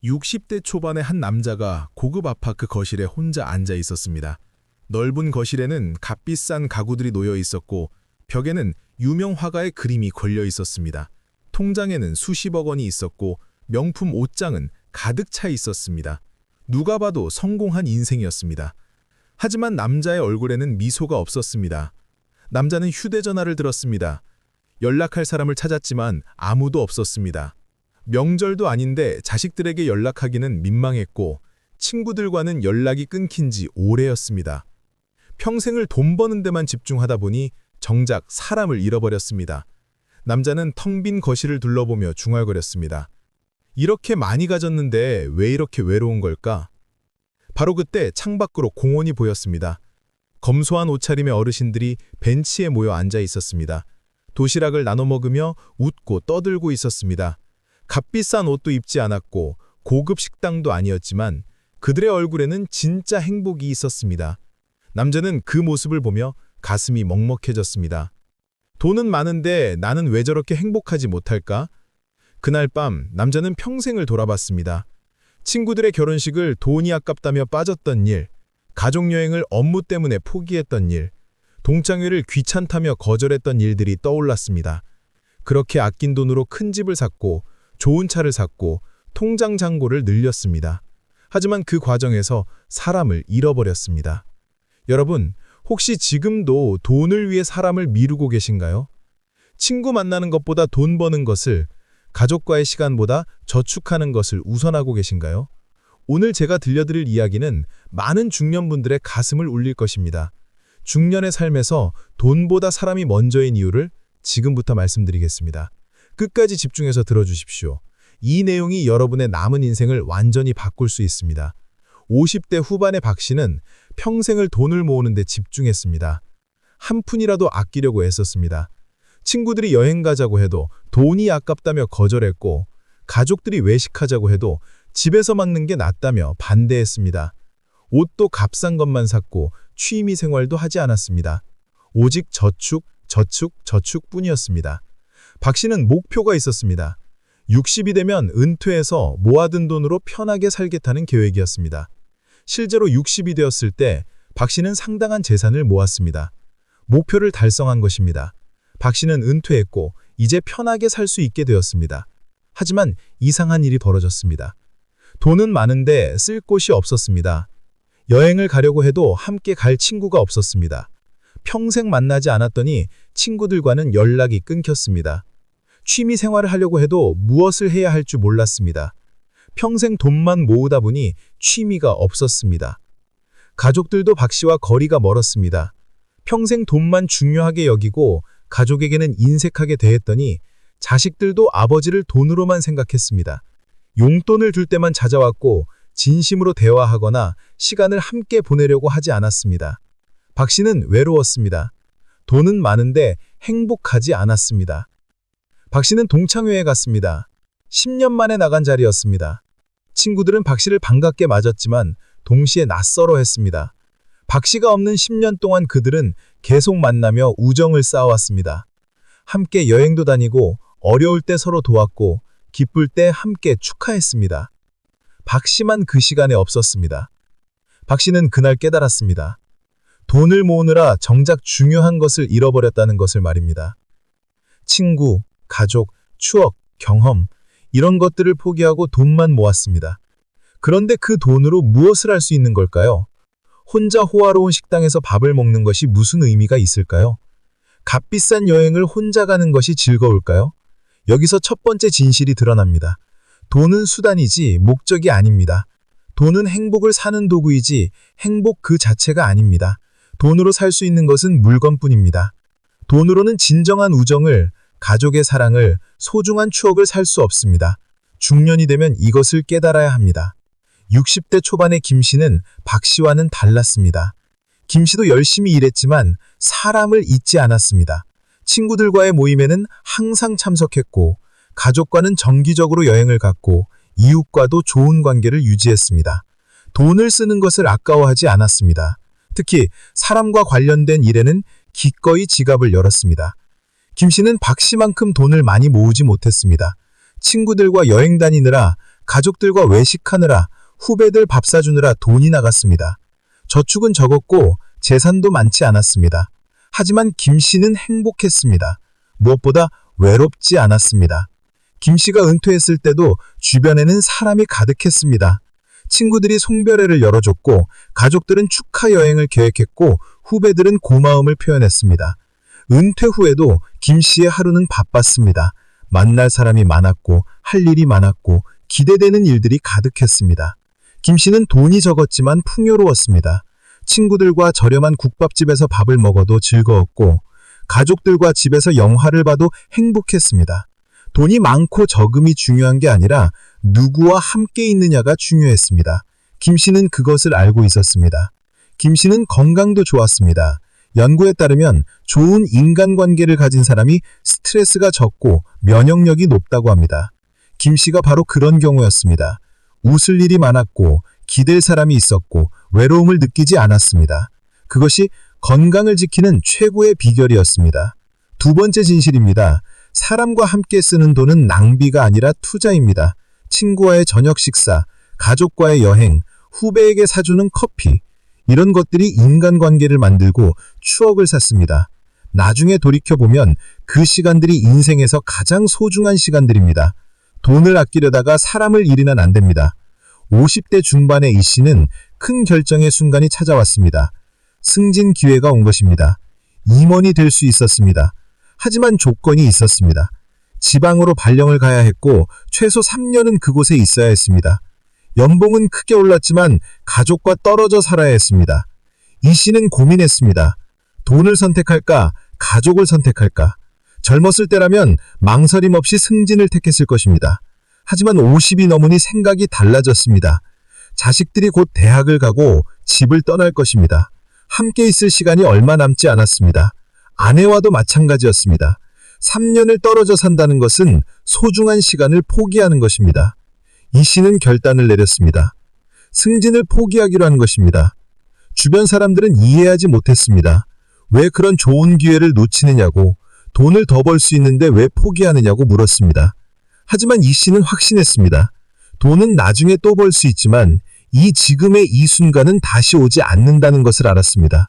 60대 초반의 한 남자가 고급 아파트 거실에 혼자 앉아 있었습니다. 넓은 거실에는 값비싼 가구들이 놓여 있었고 벽에는 유명 화가의 그림이 걸려 있었습니다. 통장에는 수십억 원이 있었고 명품 옷장은 가득 차 있었습니다. 누가 봐도 성공한 인생이었습니다. 하지만 남자의 얼굴에는 미소가 없었습니다. 남자는 휴대전화를 들었습니다. 연락할 사람을 찾았지만 아무도 없었습니다. 명절도 아닌데 자식들에게 연락하기는 민망했고 친구들과는 연락이 끊긴 지 오래였습니다. 평생을 돈 버는 데만 집중하다 보니 정작 사람을 잃어버렸습니다. 남자는 텅 빈 거실을 둘러보며 중얼거렸습니다. 이렇게 많이 가졌는데 왜 이렇게 외로운 걸까? 바로 그때 창밖으로 공원이 보였습니다. 검소한 옷차림의 어르신들이 벤치에 모여 앉아 있었습니다. 도시락을 나눠 먹으며 웃고 떠들고 있었습니다. 값비싼 옷도 입지 않았고 고급 식당도 아니었지만 그들의 얼굴에는 진짜 행복이 있었습니다. 남자는 그 모습을 보며 가슴이 먹먹해졌습니다. 돈은 많은데 나는 왜 저렇게 행복하지 못할까? 그날 밤 남자는 평생을 돌아봤습니다. 친구들의 결혼식을 돈이 아깝다며 빠졌던 일, 가족여행을 업무 때문에 포기했던 일, 동창회를 귀찮다며 거절했던 일들이 떠올랐습니다. 그렇게 아낀 돈으로 큰 집을 샀고 좋은 차를 샀고 통장 잔고를 늘렸습니다. 하지만 그 과정에서 사람을 잃어버렸습니다. 여러분, 혹시 지금도 돈을 위해 사람을 미루고 계신가요? 친구 만나는 것보다 돈 버는 것을, 가족과의 시간보다 저축하는 것을 우선하고 계신가요? 오늘 제가 들려드릴 이야기는 많은 중년분들의 가슴을 울릴 것입니다. 중년의 삶에서 돈보다 사람이 먼저인 이유를 지금부터 말씀드리겠습니다. 끝까지 집중해서 들어주십시오. 이 내용이 여러분의 남은 인생을 완전히 바꿀 수 있습니다. 50대 후반의 박 씨는 평생을 돈을 모으는 데 집중했습니다. 한 푼이라도 아끼려고 애썼습니다. 친구들이 여행 가자고 해도 돈이 아깝다며 거절했고 가족들이 외식하자고 해도 집에서 먹는 게 낫다며 반대했습니다. 옷도 값싼 것만 샀고 취미 생활도 하지 않았습니다. 오직 저축뿐이었습니다. 박 씨는 목표가 있었습니다. 60이 되면 은퇴해서 모아둔 돈으로 편하게 살겠다는 계획이었습니다. 실제로 60이 되었을 때 박 씨는 상당한 재산을 모았습니다. 목표를 달성한 것입니다. 박 씨는 은퇴했고 이제 편하게 살 수 있게 되었습니다. 하지만 이상한 일이 벌어졌습니다. 돈은 많은데 쓸 곳이 없었습니다. 여행을 가려고 해도 함께 갈 친구가 없었습니다. 평생 만나지 않았더니 친구들과는 연락이 끊겼습니다. 취미 생활을 하려고 해도 무엇을 해야 할 줄 몰랐습니다. 평생 돈만 모으다 보니 취미가 없었습니다. 가족들도 박 씨와 거리가 멀었습니다. 평생 돈만 중요하게 여기고 가족에게는 인색하게 대했더니 자식들도 아버지를 돈으로만 생각했습니다. 용돈을 줄 때만 찾아왔고 진심으로 대화하거나 시간을 함께 보내려고 하지 않았습니다. 박 씨는 외로웠습니다. 돈은 많은데 행복하지 않았습니다. 박 씨는 동창회에 갔습니다. 10년 만에 나간 자리였습니다. 친구들은 박 씨를 반갑게 맞았지만 동시에 낯설어했습니다. 박 씨가 없는 10년 동안 그들은 계속 만나며 우정을 쌓아왔습니다. 함께 여행도 다니고 어려울 때 서로 도왔고 기쁠 때 함께 축하했습니다. 박 씨만 그 시간에 없었습니다. 박 씨는 그날 깨달았습니다. 돈을 모으느라 정작 중요한 것을 잃어버렸다는 것을 말입니다. 친구, 가족, 추억, 경험, 이런 것들을 포기하고 돈만 모았습니다. 그런데 그 돈으로 무엇을 할 수 있는 걸까요? 혼자 호화로운 식당에서 밥을 먹는 것이 무슨 의미가 있을까요? 값비싼 여행을 혼자 가는 것이 즐거울까요? 여기서 첫 번째 진실이 드러납니다. 돈은 수단이지 목적이 아닙니다. 돈은 행복을 사는 도구이지 행복 그 자체가 아닙니다. 돈으로 살 수 있는 것은 물건뿐입니다. 돈으로는 진정한 우정을, 가족의 사랑을, 소중한 추억을 살 수 없습니다. 중년이 되면 이것을 깨달아야 합니다. 60대 초반의 김 씨는 박 씨와는 달랐습니다. 김 씨도 열심히 일했지만 사람을 잊지 않았습니다. 친구들과의 모임에는 항상 참석했고 가족과는 정기적으로 여행을 갔고 이웃과도 좋은 관계를 유지했습니다. 돈을 쓰는 것을 아까워하지 않았습니다. 특히 사람과 관련된 일에는 기꺼이 지갑을 열었습니다. 김 씨는 박 씨만큼 돈을 많이 모으지 못했습니다. 친구들과 여행 다니느라 가족들과 외식하느라, 후배들 밥 사주느라 돈이 나갔습니다. 저축은 적었고 재산도 많지 않았습니다. 하지만 김 씨는 행복했습니다. 무엇보다 외롭지 않았습니다. 김 씨가 은퇴했을 때도 주변에는 사람이 가득했습니다. 친구들이 송별회를 열어줬고, 가족들은 축하 여행을 계획했고, 후배들은 고마움을 표현했습니다. 은퇴 후에도 김 씨의 하루는 바빴습니다. 만날 사람이 많았고, 할 일이 많았고, 기대되는 일들이 가득했습니다. 김 씨는 돈이 적었지만 풍요로웠습니다. 친구들과 저렴한 국밥집에서 밥을 먹어도 즐거웠고, 가족들과 집에서 영화를 봐도 행복했습니다. 돈이 많고 적음이 중요한 게 아니라 누구와 함께 있느냐가 중요했습니다. 김 씨는 그것을 알고 있었습니다. 김 씨는 건강도 좋았습니다. 연구에 따르면 좋은 인간관계를 가진 사람이 스트레스가 적고 면역력이 높다고 합니다. 김 씨가 바로 그런 경우였습니다. 웃을 일이 많았고, 기댈 사람이 있었고, 외로움을 느끼지 않았습니다. 그것이 건강을 지키는 최고의 비결이었습니다. 두 번째 진실입니다. 사람과 함께 쓰는 돈은 낭비가 아니라 투자입니다. 친구와의 저녁 식사, 가족과의 여행, 후배에게 사주는 커피, 이런 것들이 인간관계를 만들고 추억을 샀습니다. 나중에 돌이켜보면 그 시간들이 인생에서 가장 소중한 시간들입니다. 돈을 아끼려다가 사람을 잃으면 안 됩니다. 50대 중반의 이 씨는 큰 결정의 순간이 찾아왔습니다. 승진 기회가 온 것입니다. 임원이 될 수 있었습니다. 하지만 조건이 있었습니다. 지방으로 발령을 가야 했고 최소 3년은 그곳에 있어야 했습니다. 연봉은 크게 올랐지만 가족과 떨어져 살아야 했습니다. 이 씨는 고민했습니다. 돈을 선택할까, 가족을 선택할까? 젊었을 때라면 망설임 없이 승진을 택했을 것입니다. 하지만 50이 넘으니 생각이 달라졌습니다. 자식들이 곧 대학을 가고 집을 떠날 것입니다. 함께 있을 시간이 얼마 남지 않았습니다. 아내와도 마찬가지였습니다. 3년을 떨어져 산다는 것은 소중한 시간을 포기하는 것입니다. 이 씨는 결단을 내렸습니다. 승진을 포기하기로 한 것입니다. 주변 사람들은 이해하지 못했습니다. 왜 그런 좋은 기회를 놓치느냐고, 돈을 더 벌 수 있는데 왜 포기하느냐고 물었습니다. 하지만 이 씨는 확신했습니다. 돈은 나중에 또 벌 수 있지만 이 지금의 이 순간은 다시 오지 않는다는 것을 알았습니다.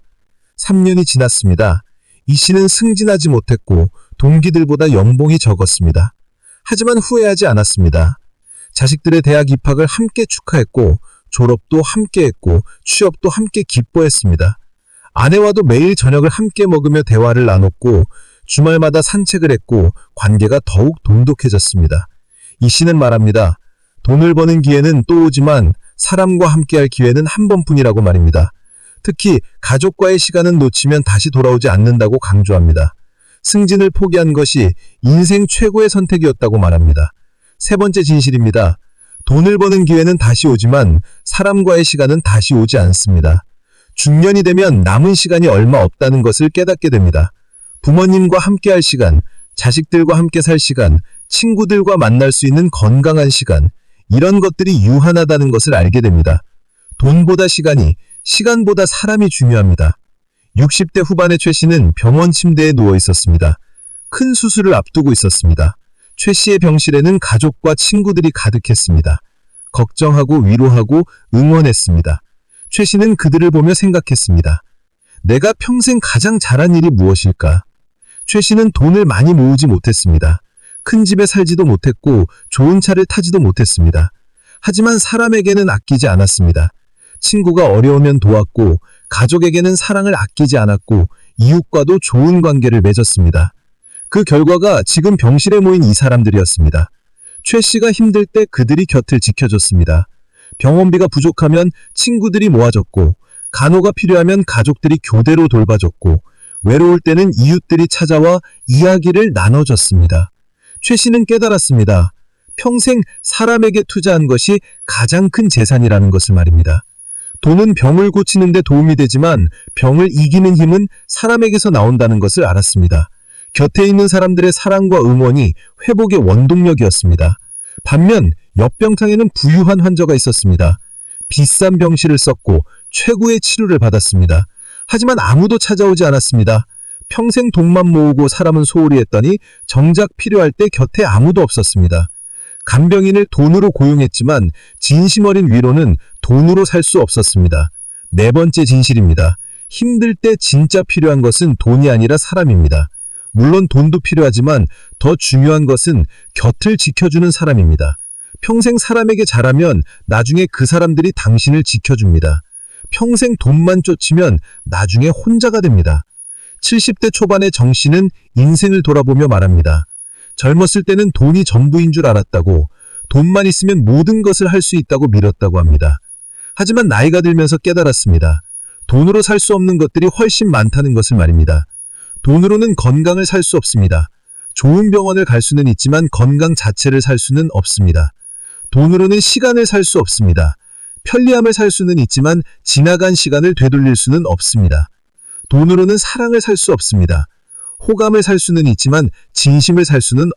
3년이 지났습니다. 이 씨는 승진하지 못했고 동기들보다 연봉이 적었습니다. 하지만 후회하지 않았습니다. 자식들의 대학 입학을 함께 축하했고 졸업도 함께 했고 취업도 함께 기뻐했습니다. 아내와도 매일 저녁을 함께 먹으며 대화를 나눴고 주말마다 산책을 했고 관계가 더욱 돈독해졌습니다. 이 씨는 말합니다. 돈을 버는 기회는 또 오지만 사람과 함께할 기회는 한 번뿐이라고 말입니다. 특히 가족과의 시간은 놓치면 다시 돌아오지 않는다고 강조합니다. 승진을 포기한 것이 인생 최고의 선택이었다고 말합니다. 세 번째 진실입니다. 돈을 버는 기회는 다시 오지만 사람과의 시간은 다시 오지 않습니다. 중년이 되면 남은 시간이 얼마 없다는 것을 깨닫게 됩니다. 부모님과 함께할 시간, 자식들과 함께 살 시간, 친구들과 만날 수 있는 건강한 시간, 이런 것들이 유한하다는 것을 알게 됩니다. 돈보다 시간이, 시간보다 사람이 중요합니다. 60대 후반의 최 씨는 병원 침대에 누워 있었습니다. 큰 수술을 앞두고 있었습니다. 최 씨의 병실에는 가족과 친구들이 가득했습니다. 걱정하고 위로하고 응원했습니다. 최 씨는 그들을 보며 생각했습니다. 내가 평생 가장 잘한 일이 무엇일까? 최 씨는 돈을 많이 모으지 못했습니다. 큰 집에 살지도 못했고 좋은 차를 타지도 못했습니다. 하지만 사람에게는 아끼지 않았습니다. 친구가 어려우면 도왔고 가족에게는 사랑을 아끼지 않았고 이웃과도 좋은 관계를 맺었습니다. 그 결과가 지금 병실에 모인 이 사람들이었습니다. 최 씨가 힘들 때 그들이 곁을 지켜줬습니다. 병원비가 부족하면 친구들이 모아줬고 간호가 필요하면 가족들이 교대로 돌봐줬고 외로울 때는 이웃들이 찾아와 이야기를 나눠줬습니다. 최 씨는 깨달았습니다. 평생 사람에게 투자한 것이 가장 큰 재산이라는 것을 말입니다. 돈은 병을 고치는 데 도움이 되지만 병을 이기는 힘은 사람에게서 나온다는 것을 알았습니다. 곁에 있는 사람들의 사랑과 응원이 회복의 원동력이었습니다. 반면 옆병탕에는 부유한 환자가 있었습니다. 비싼 병실을 썼고 최고의 치료를 받았습니다. 하지만 아무도 찾아오지 않았습니다. 평생 돈만 모으고 사람은 소홀히 했더니 정작 필요할 때 곁에 아무도 없었습니다. 간병인을 돈으로 고용했지만 진심 어린 위로는 돈으로 살 수 없었습니다. 네 번째 진실입니다. 힘들 때 진짜 필요한 것은 돈이 아니라 사람입니다. 물론 돈도 필요하지만 더 중요한 것은 곁을 지켜주는 사람입니다. 평생 사람에게 잘하면 나중에 그 사람들이 당신을 지켜줍니다. 평생 돈만 쫓으면 나중에 혼자가 됩니다. 70대 초반의 정 씨는 인생을 돌아보며 말합니다. 젊었을 때는 돈이 전부인 줄 알았다고, 돈만 있으면 모든 것을 할 수 있다고 믿었다고 합니다. 하지만 나이가 들면서 깨달았습니다. 돈으로 살 수 없는 것들이 훨씬 많다는 것을 말입니다. 돈으로는 건강을 살 수 없습니다. 좋은 병원을 갈 수는 있지만 건강 자체를 살 수는 없습니다. 돈으로는 시간을 살 수 없습니다. 편리함을 살 수는 있지만 지나간 시간을 되돌릴 수는 없습니다. 돈으로는 사랑을 살 수 없습니다. 호감을 살 수는 있지만 진심을 살 수는